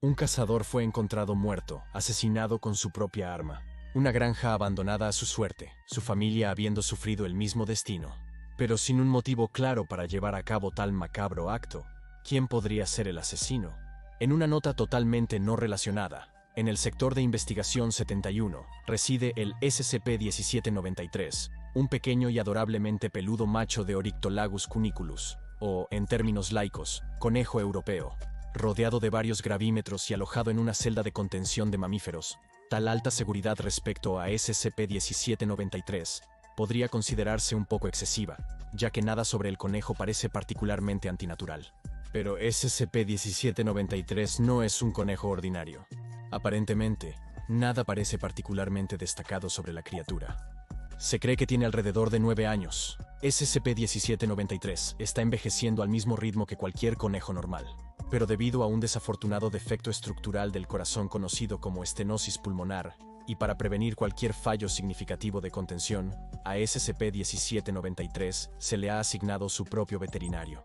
Un cazador fue encontrado muerto, asesinado con su propia arma. Una granja abandonada a su suerte, su familia habiendo sufrido el mismo destino. Pero sin un motivo claro para llevar a cabo tal macabro acto, ¿quién podría ser el asesino? En una nota totalmente no relacionada, en el sector de investigación 71, reside el SCP-1793, un pequeño y adorablemente peludo macho de Oryctolagus cuniculus, o, en términos laicos, conejo europeo, rodeado de varios gravímetros y alojado en una celda de contención de mamíferos. Tal alta seguridad respecto a SCP-1793 podría considerarse un poco excesiva, ya que nada sobre el conejo parece particularmente antinatural. Pero SCP-1793 no es un conejo ordinario. Aparentemente, nada parece particularmente destacado sobre la criatura. Se cree que tiene alrededor de 9 años. SCP-1793 está envejeciendo al mismo ritmo que cualquier conejo normal, pero debido a un desafortunado defecto estructural del corazón conocido como estenosis pulmonar, y para prevenir cualquier fallo significativo de contención, a SCP-1793 se le ha asignado su propio veterinario.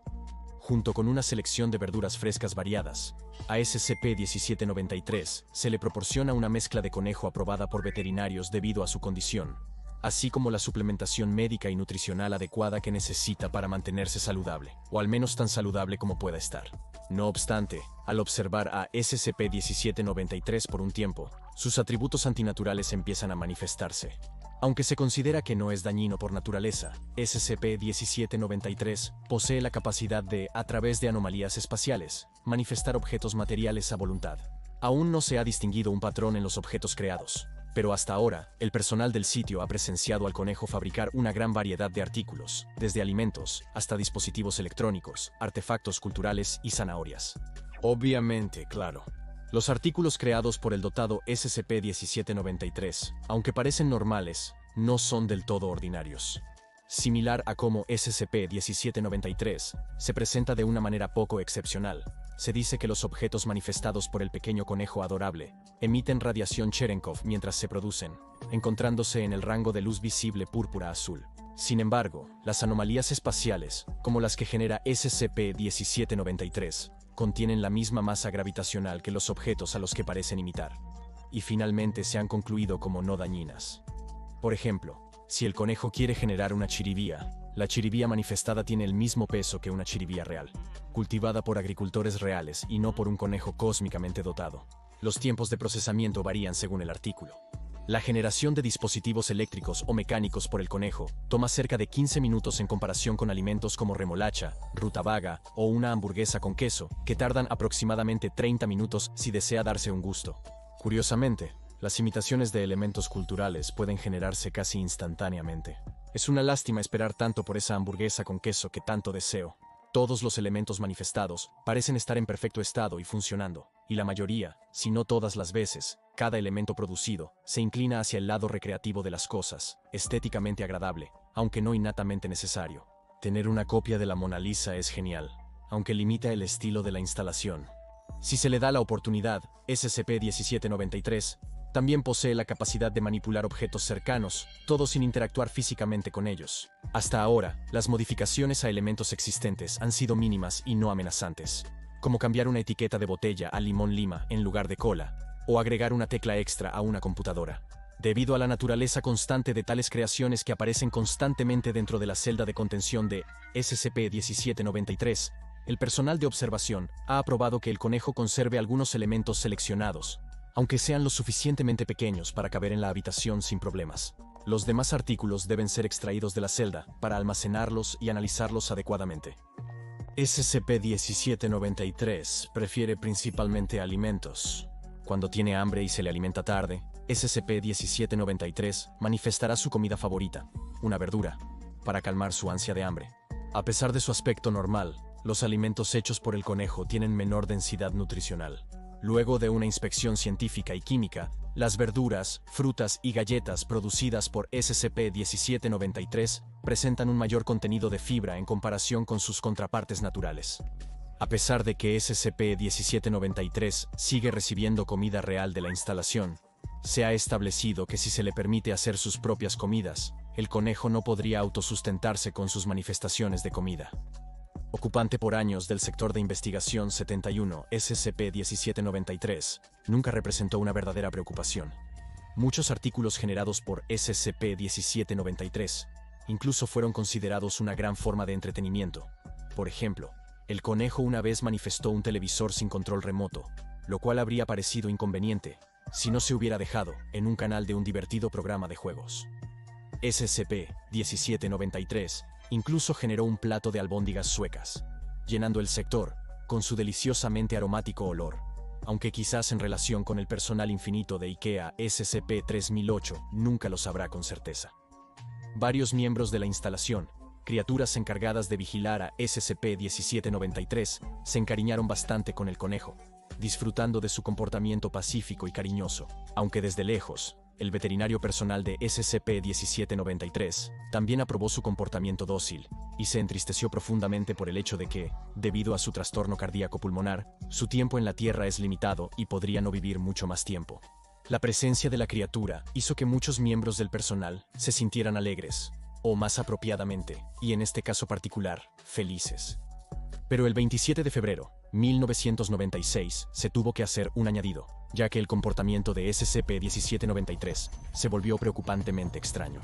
Junto con una selección de verduras frescas variadas, a SCP-1793 se le proporciona una mezcla de conejo aprobada por veterinarios debido a su condición, así como la suplementación médica y nutricional adecuada que necesita para mantenerse saludable, o al menos tan saludable como pueda estar. No obstante, al observar a SCP-1793 por un tiempo, sus atributos antinaturales empiezan a manifestarse. Aunque se considera que no es dañino por naturaleza, SCP-1793 posee la capacidad de, a través de anomalías espaciales, manifestar objetos materiales a voluntad. Aún no se ha distinguido un patrón en los objetos creados, pero hasta ahora, el personal del sitio ha presenciado al conejo fabricar una gran variedad de artículos, desde alimentos hasta dispositivos electrónicos, artefactos culturales y zanahorias. Obviamente, claro. Los artículos creados por el dotado SCP-1793, aunque parecen normales, no son del todo ordinarios. Similar a cómo SCP-1793 se presenta de una manera poco excepcional, se dice que los objetos manifestados por el pequeño conejo adorable emiten radiación Cherenkov mientras se producen, encontrándose en el rango de luz visible púrpura-azul. Sin embargo, las anomalías espaciales, como las que genera SCP-1793, contienen la misma masa gravitacional que los objetos a los que parecen imitar, y finalmente se han concluido como no dañinas. Por ejemplo, si el conejo quiere generar una chiribía, la chiribía manifestada tiene el mismo peso que una chiribía real, cultivada por agricultores reales y no por un conejo cósmicamente dotado. Los tiempos de procesamiento varían según el artículo. La generación de dispositivos eléctricos o mecánicos por el conejo toma cerca de 15 minutos en comparación con alimentos como remolacha, rutabaga o una hamburguesa con queso, que tardan aproximadamente 30 minutos si desea darse un gusto. Curiosamente, las imitaciones de elementos culturales pueden generarse casi instantáneamente. Es una lástima esperar tanto por esa hamburguesa con queso que tanto deseo. Todos los elementos manifestados parecen estar en perfecto estado y funcionando, y la mayoría, si no todas las veces, cada elemento producido se inclina hacia el lado recreativo de las cosas, estéticamente agradable, aunque no innatamente necesario. Tener una copia de la Mona Lisa es genial, aunque limita el estilo de la instalación. Si se le da la oportunidad, SCP-1793 también posee la capacidad de manipular objetos cercanos, todo sin interactuar físicamente con ellos. Hasta ahora, las modificaciones a elementos existentes han sido mínimas y no amenazantes, como cambiar una etiqueta de botella a limón lima en lugar de cola, o agregar una tecla extra a una computadora. Debido a la naturaleza constante de tales creaciones que aparecen constantemente dentro de la celda de contención de SCP-1793, el personal de observación ha aprobado que el conejo conserve algunos elementos seleccionados, aunque sean lo suficientemente pequeños para caber en la habitación sin problemas. Los demás artículos deben ser extraídos de la celda para almacenarlos y analizarlos adecuadamente. SCP-1793 prefiere principalmente alimentos. Cuando tiene hambre y se le alimenta tarde, SCP-1793 manifestará su comida favorita, una verdura, para calmar su ansia de hambre. A pesar de su aspecto normal, los alimentos hechos por el conejo tienen menor densidad nutricional. Luego de una inspección científica y química, las verduras, frutas y galletas producidas por SCP-1793 presentan un mayor contenido de fibra en comparación con sus contrapartes naturales. A pesar de que SCP-1793 sigue recibiendo comida real de la instalación, se ha establecido que si se le permite hacer sus propias comidas, el conejo no podría autosustentarse con sus manifestaciones de comida. ocupante por años del sector de investigación 71 SCP-1793, nunca representó una verdadera preocupación. Muchos artículos generados por SCP-1793 incluso fueron considerados una gran forma de entretenimiento. Por ejemplo, el conejo una vez manifestó un televisor sin control remoto, lo cual habría parecido inconveniente si no se hubiera dejado en un canal de un divertido programa de juegos. SCP-1793 incluso generó un plato de albóndigas suecas, llenando el sector con su deliciosamente aromático olor, aunque quizás en relación con el personal infinito de IKEA SCP-3008 nunca lo sabrá con certeza. Varios miembros de la instalación, criaturas encargadas de vigilar a SCP-1793, se encariñaron bastante con el conejo, disfrutando de su comportamiento pacífico y cariñoso, aunque desde lejos, el veterinario personal de SCP-1793 también aprobó su comportamiento dócil y se entristeció profundamente por el hecho de que, debido a su trastorno cardíaco pulmonar, su tiempo en la Tierra es limitado y podría no vivir mucho más tiempo. La presencia de la criatura hizo que muchos miembros del personal se sintieran alegres, o más apropiadamente, y en este caso particular, felices. Pero el 27 de febrero, 1996, se tuvo que hacer un añadido, ya que el comportamiento de SCP-1793 se volvió preocupantemente extraño.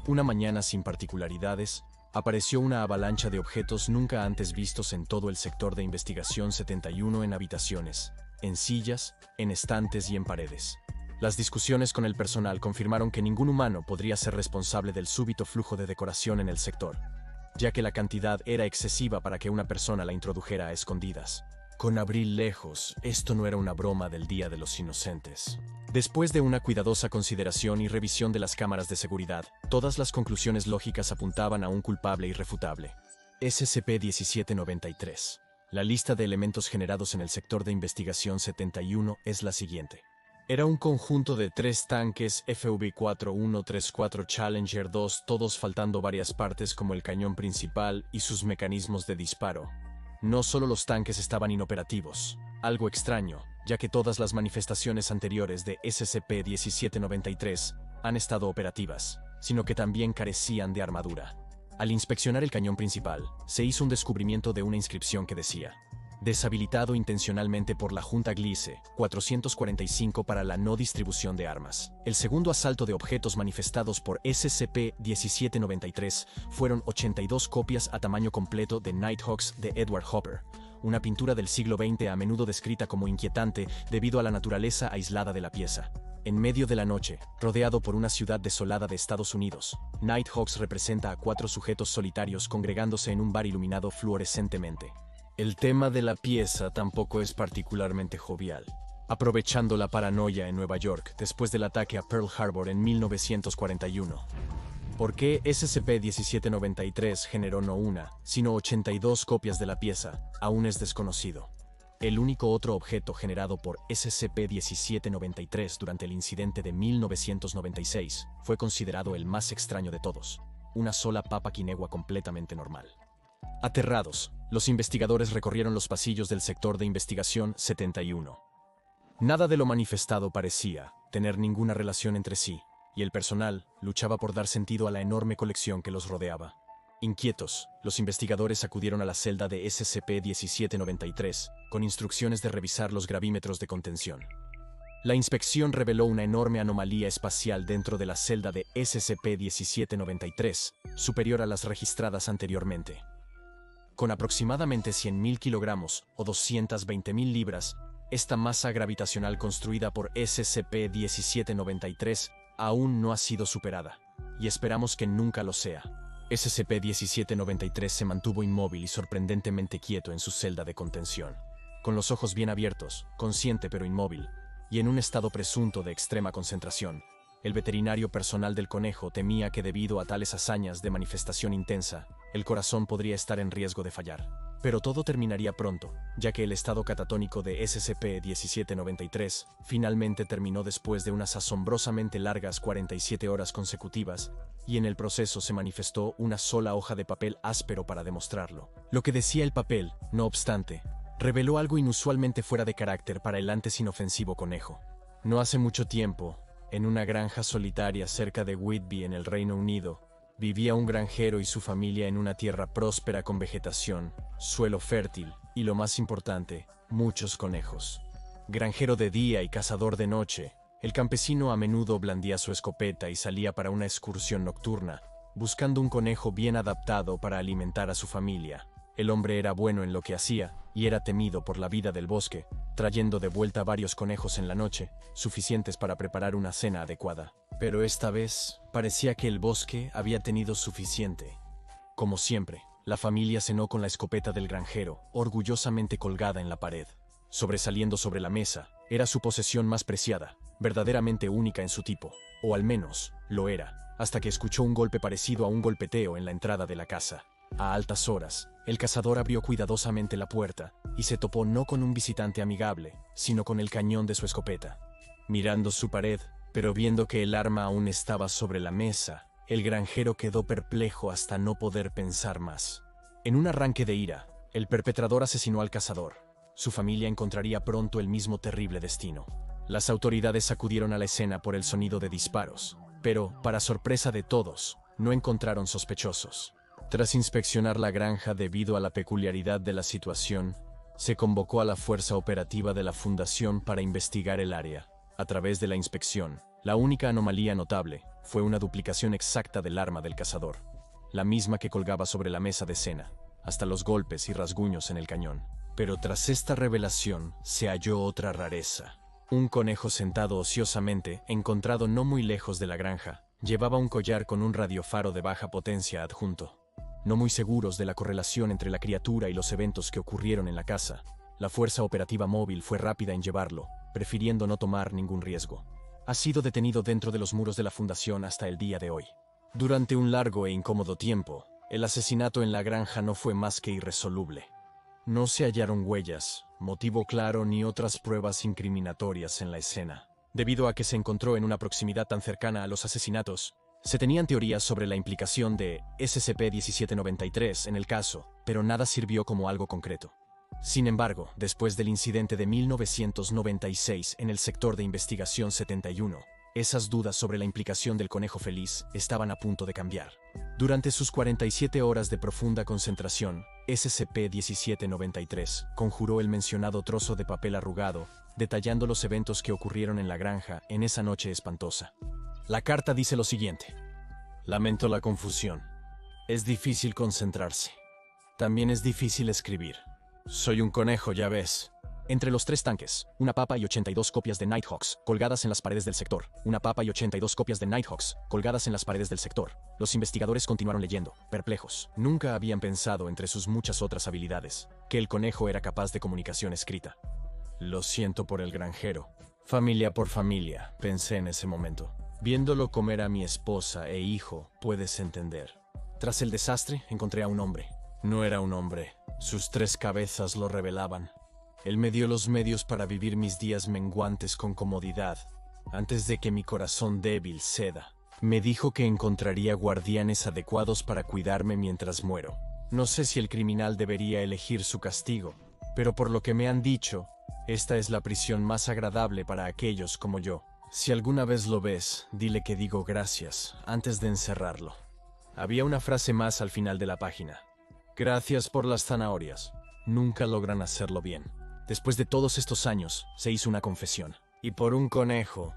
Una mañana sin particularidades, apareció una avalancha de objetos nunca antes vistos en todo el sector de investigación 71 en habitaciones, en sillas, en estantes y en paredes. Las discusiones con el personal confirmaron que ningún humano podría ser responsable del súbito flujo de decoración en el sector, ya que la cantidad era excesiva para que una persona la introdujera a escondidas. Con abril lejos, esto no era una broma del Día de los Inocentes. Después de una cuidadosa consideración y revisión de las cámaras de seguridad, todas las conclusiones lógicas apuntaban a un culpable irrefutable. SCP-1793. La lista de elementos generados en el sector de investigación 71 es la siguiente. Era un conjunto de 3 tanques FV-4134 Challenger 2, todos faltando varias partes como el cañón principal y sus mecanismos de disparo. No solo los tanques estaban inoperativos, algo extraño, ya que todas las manifestaciones anteriores de SCP-1793 han estado operativas, sino que también carecían de armadura. Al inspeccionar el cañón principal, se hizo un descubrimiento de una inscripción que decía: deshabilitado intencionalmente por la Junta Gliese 445 para la no distribución de armas. El segundo asalto de objetos manifestados por SCP-1793 fueron 82 copias a tamaño completo de Nighthawks de Edward Hopper, una pintura del siglo XX a menudo descrita como inquietante debido a la naturaleza aislada de la pieza. En medio de la noche, rodeado por una ciudad desolada de Estados Unidos, Nighthawks representa a 4 sujetos solitarios congregándose en un bar iluminado fluorescentemente. El tema de la pieza tampoco es particularmente jovial. Aprovechando la paranoia en Nueva York después del ataque a Pearl Harbor en 1941. ¿Por qué SCP-1793 generó no una, sino 82 copias de la pieza? Aún es desconocido. El único otro objeto generado por SCP-1793 durante el incidente de 1996 fue considerado el más extraño de todos: una sola papa quinegua completamente normal. Aterrados, los investigadores recorrieron los pasillos del sector de investigación 71. Nada de lo manifestado parecía tener ninguna relación entre sí, y el personal luchaba por dar sentido a la enorme colección que los rodeaba. Inquietos, los investigadores acudieron a la celda de SCP-1793 con instrucciones de revisar los gravímetros de contención. La inspección reveló una enorme anomalía espacial dentro de la celda de SCP-1793, superior a las registradas anteriormente. Con aproximadamente 100.000 kilogramos o 220.000 libras, esta masa gravitacional construida por SCP-1793 aún no ha sido superada, y esperamos que nunca lo sea. SCP-1793 se mantuvo inmóvil y sorprendentemente quieto en su celda de contención, con los ojos bien abiertos, consciente pero inmóvil, y en un estado presunto de extrema concentración. El veterinario personal del conejo temía que debido a tales hazañas de manifestación intensa, el corazón podría estar en riesgo de fallar. Pero todo terminaría pronto, ya que el estado catatónico de SCP-1793 finalmente terminó después de unas asombrosamente largas 47 horas consecutivas, y en el proceso se manifestó una sola hoja de papel áspero para demostrarlo. Lo que decía el papel, no obstante, reveló algo inusualmente fuera de carácter para el antes inofensivo conejo. No hace mucho tiempo, en una granja solitaria cerca de Whitby en el Reino Unido, Vivía un granjero y su familia en una tierra próspera con vegetación, suelo fértil y, lo más importante, muchos conejos. Granjero de día y cazador de noche, el campesino a menudo blandía su escopeta y salía para una excursión nocturna, buscando un conejo bien adaptado para alimentar a su familia. El hombre era bueno en lo que hacía y era temido por la vida del bosque, trayendo de vuelta varios conejos en la noche, suficientes para preparar una cena adecuada. Pero esta vez parecía que el bosque había tenido suficiente. Como siempre, la familia cenó con la escopeta del granjero, orgullosamente colgada en la pared. Sobresaliendo sobre la mesa, era su posesión más preciada, verdaderamente única en su tipo, o al menos lo era, hasta que escuchó un golpe parecido a un golpeteo en la entrada de la casa. A altas horas, el cazador abrió cuidadosamente la puerta y se topó no con un visitante amigable, sino con el cañón de su escopeta. Mirando su pared, pero viendo que el arma aún estaba sobre la mesa, el granjero quedó perplejo hasta no poder pensar más. En un arranque de ira, el perpetrador asesinó al cazador. Su familia encontraría pronto el mismo terrible destino. Las autoridades acudieron a la escena por el sonido de disparos, pero, para sorpresa de todos, no encontraron sospechosos. Tras inspeccionar la granja debido a la peculiaridad de la situación, se convocó a la fuerza operativa de la fundación para investigar el área. A través de la inspección, la única anomalía notable fue una duplicación exacta del arma del cazador, la misma que colgaba sobre la mesa de cena, hasta los golpes y rasguños en el cañón. Pero tras esta revelación se halló otra rareza. Un conejo sentado ociosamente, encontrado no muy lejos de la granja, llevaba un collar con un radiofaro de baja potencia adjunto. No muy seguros de la correlación entre la criatura y los eventos que ocurrieron en la casa, la fuerza operativa móvil fue rápida en llevarlo, prefiriendo no tomar ningún riesgo. Ha sido detenido dentro de los muros de la fundación hasta el día de hoy. Durante un largo e incómodo tiempo, el asesinato en la granja no fue más que irresoluble. No se hallaron huellas, motivo claro ni otras pruebas incriminatorias en la escena. Debido a que se encontró en una proximidad tan cercana a los asesinatos, se tenían teorías sobre la implicación de SCP-1793 en el caso, pero nada sirvió como algo concreto. Sin embargo, después del incidente de 1996 en el sector de investigación 71, esas dudas sobre la implicación del conejo feliz estaban a punto de cambiar. Durante sus 47 horas de profunda concentración, SCP-1793 conjuró el mencionado trozo de papel arrugado, detallando los eventos que ocurrieron en la granja en esa noche espantosa. La carta dice lo siguiente: lamento la confusión. Es difícil concentrarse. También es difícil escribir. Soy un conejo, ya ves. Entre los 3 tanques, una papa y 82 copias de Nighthawks colgadas en las paredes del sector. Una papa y 82 copias de Nighthawks colgadas en las paredes del sector. Los investigadores continuaron leyendo, perplejos. Nunca habían pensado, entre sus muchas otras habilidades, que el conejo era capaz de comunicación escrita. Lo siento por el granjero. Familia por familia, pensé en ese momento. Viéndolo comer a mi esposa e hijo, puedes entender. Tras el desastre, encontré a un hombre. No era un hombre. Sus 3 cabezas lo revelaban. Él me dio los medios para vivir mis días menguantes con comodidad, antes de que mi corazón débil ceda. Me dijo que encontraría guardianes adecuados para cuidarme mientras muero. No sé si el criminal debería elegir su castigo, pero por lo que me han dicho, esta es la prisión más agradable para aquellos como yo. Si alguna vez lo ves, dile que digo gracias antes de encerrarlo. Había una frase más al final de la página. Gracias por las zanahorias. Nunca logran hacerlo bien. Después de todos estos años, se hizo una confesión. Y por un conejo.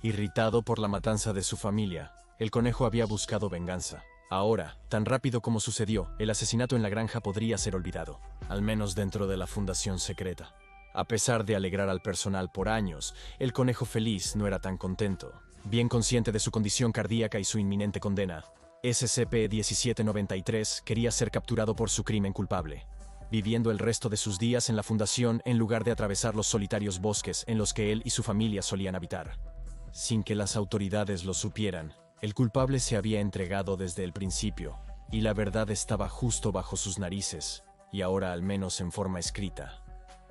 Irritado por la matanza de su familia, el conejo había buscado venganza. Ahora, tan rápido como sucedió, el asesinato en la granja podría ser olvidado, al menos dentro de la fundación secreta. A pesar de alegrar al personal por años, el conejo feliz no era tan contento. Bien consciente de su condición cardíaca y su inminente condena, SCP-1793 quería ser capturado por su crimen culpable, viviendo el resto de sus días en la fundación en lugar de atravesar los solitarios bosques en los que él y su familia solían habitar. Sin que las autoridades lo supieran, el culpable se había entregado desde el principio, y la verdad estaba justo bajo sus narices, y ahora al menos en forma escrita.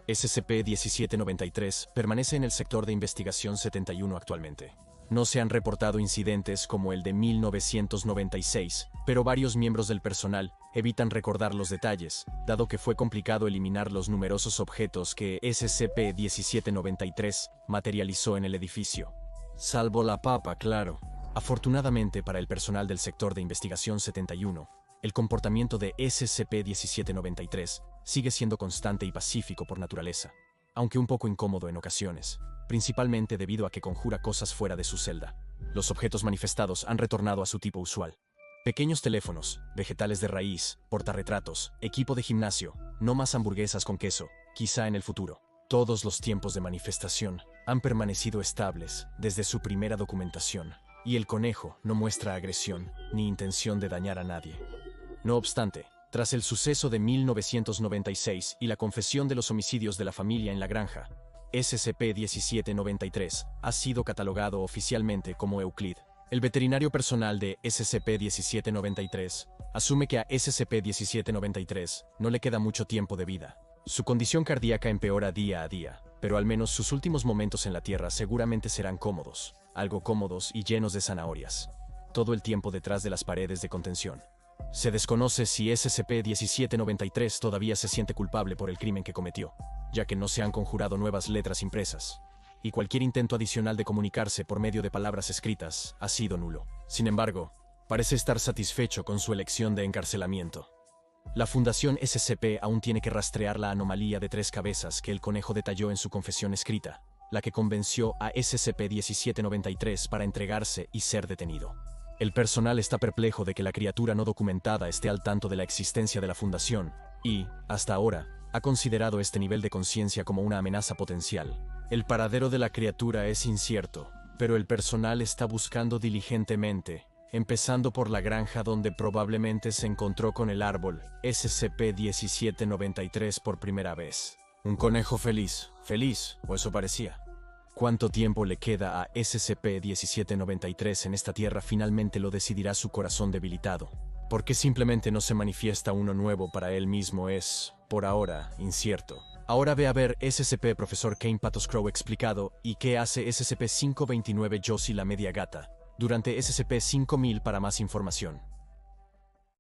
SCP-1793 permanece en el sector de investigación 71 actualmente. No se han reportado incidentes como el de 1996, pero varios miembros del personal evitan recordar los detalles, dado que fue complicado eliminar los numerosos objetos que SCP-1793 materializó en el edificio. Salvo la papa, claro. Afortunadamente para el personal del sector de investigación 71, el comportamiento de SCP-1793 sigue siendo constante y pacífico por naturaleza, aunque un poco incómodo en ocasiones, principalmente debido a que conjura cosas fuera de su celda. Los objetos manifestados han retornado a su tipo usual. Pequeños teléfonos, vegetales de raíz, portarretratos, equipo de gimnasio, no más hamburguesas con queso, quizá en el futuro. Todos los tiempos de manifestación han permanecido estables desde su primera documentación, y el conejo no muestra agresión ni intención de dañar a nadie. No obstante, tras el suceso de 1996 y la confesión de los homicidios de la familia en la granja, SCP-1793 ha sido catalogado oficialmente como Euclid. El veterinario personal de SCP-1793 asume que a SCP-1793 no le queda mucho tiempo de vida. Su condición cardíaca empeora día a día, pero al menos sus últimos momentos en la Tierra seguramente serán cómodos, algo cómodos y llenos de zanahorias, todo el tiempo detrás de las paredes de contención. Se desconoce si SCP-1793 todavía se siente culpable por el crimen que cometió, ya que no se han conjurado nuevas letras impresas, y cualquier intento adicional de comunicarse por medio de palabras escritas ha sido nulo. Sin embargo, parece estar satisfecho con su elección de encarcelamiento. La Fundación SCP aún tiene que rastrear la anomalía de 3 cabezas que el conejo detalló en su confesión escrita, la que convenció a SCP-1793 para entregarse y ser detenido. El personal está perplejo de que la criatura no documentada esté al tanto de la existencia de la Fundación y, hasta ahora, ha considerado este nivel de conciencia como una amenaza potencial. El paradero de la criatura es incierto, pero el personal está buscando diligentemente, empezando por la granja donde probablemente se encontró con el árbol SCP-1793 por primera vez. Un conejo feliz, o eso parecía. ¿Cuánto tiempo le queda a SCP-1793 en esta tierra? Finalmente lo decidirá su corazón debilitado. ¿Por qué simplemente no se manifiesta uno nuevo para él mismo? Es, por ahora, incierto. Ahora ve a ver SCP Profesor Kane Patos Crow explicado y qué hace SCP-529 Josie la media gata durante SCP-5000 para más información.